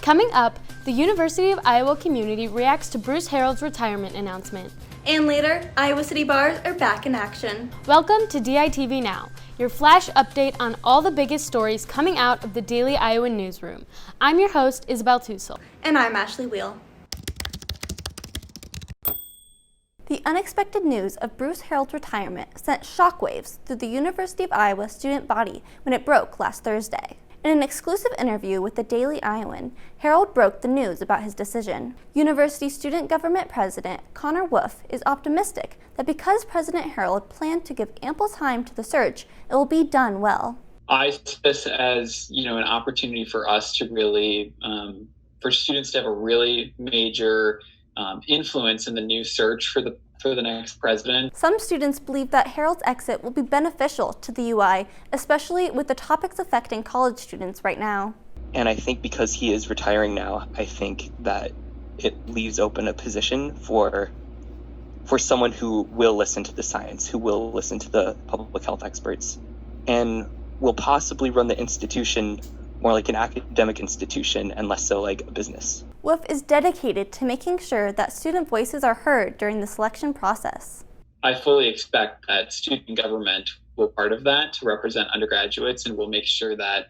Coming up, the University of Iowa community reacts to Bruce Harreld's retirement announcement. And later, Iowa City bars are back in action. Welcome to DITV Now, your flash update on all the biggest stories coming out of the Daily Iowan newsroom. I'm your host, Isabel Tussel. And I'm Ashley Wheel. The unexpected news of Bruce Harreld's retirement sent shockwaves through the University of Iowa student body when it broke last Thursday. In an exclusive interview with the Daily Iowan, Harreld broke the news about his decision. University Student Government President Connor Wolf is optimistic that because President Harreld planned to give ample time to the search, it will be done well. I see this as, an opportunity for us to really, for students to have a really major influence in the new search for the next president. Some students believe that Harreld's exit will be beneficial to the UI, especially with the topics affecting college students right now. And I think because he is retiring now, I think that it leaves open a position for someone who will listen to the science, who will listen to the public health experts, and will possibly run the institution more like an academic institution and less so like a business. Wolf is dedicated to making sure that student voices are heard during the selection process. I fully expect that student government will be part of that to represent undergraduates, and we'll make sure that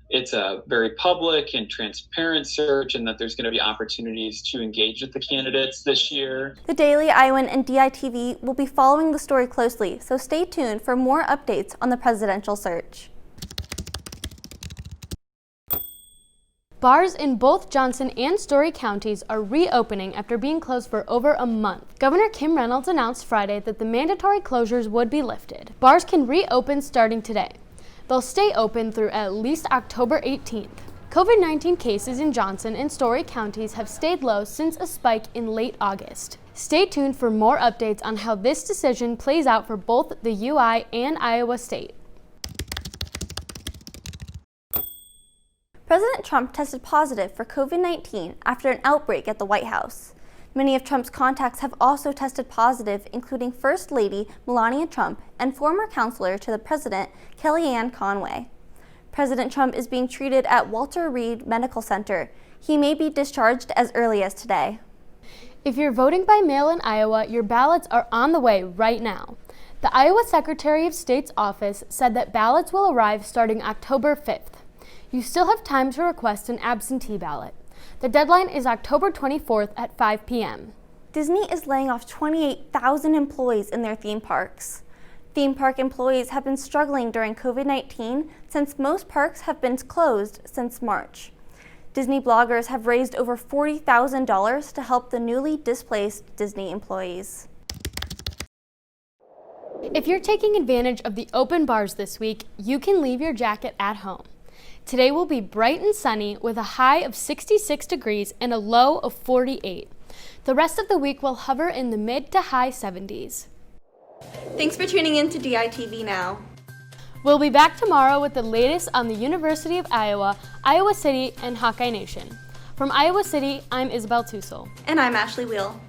it's a very public and transparent search and that there's going to be opportunities to engage with the candidates this year. The Daily Iowan and DITV will be following the story closely, so stay tuned for more updates on the presidential search. Bars in both Johnson and Story counties are reopening after being closed for over a month. Governor Kim Reynolds announced Friday that the mandatory closures would be lifted. Bars can reopen starting today. They'll stay open through at least October 18th. COVID-19 cases in Johnson and Story counties have stayed low since a spike in late August. Stay tuned for more updates on how this decision plays out for both the UI and Iowa State. President Trump tested positive for COVID-19 after an outbreak at the White House. Many of Trump's contacts have also tested positive, including First Lady Melania Trump and former counselor to the president, Kellyanne Conway. President Trump is being treated at Walter Reed Medical Center. He may be discharged as early as today. If you're voting by mail in Iowa, your ballots are on the way right now. The Iowa Secretary of State's office said that ballots will arrive starting October 5th. You still have time to request an absentee ballot. The deadline is October 24th at 5 p.m. Disney is laying off 28,000 employees in their theme parks. Theme park employees have been struggling during COVID-19 since most parks have been closed since March. Disney bloggers have raised over $40,000 to help the newly displaced Disney employees. If you're taking advantage of the open bars this week, you can leave your jacket at home. Today will be bright and sunny with a high of 66 degrees and a low of 48. The rest of the week will hover in the mid to high 70s. Thanks for tuning in to DITV Now. We'll be back tomorrow with the latest on the University of Iowa, Iowa City, and Hawkeye Nation. From Iowa City, I'm Isabel Tussel. And I'm Ashley Wheel.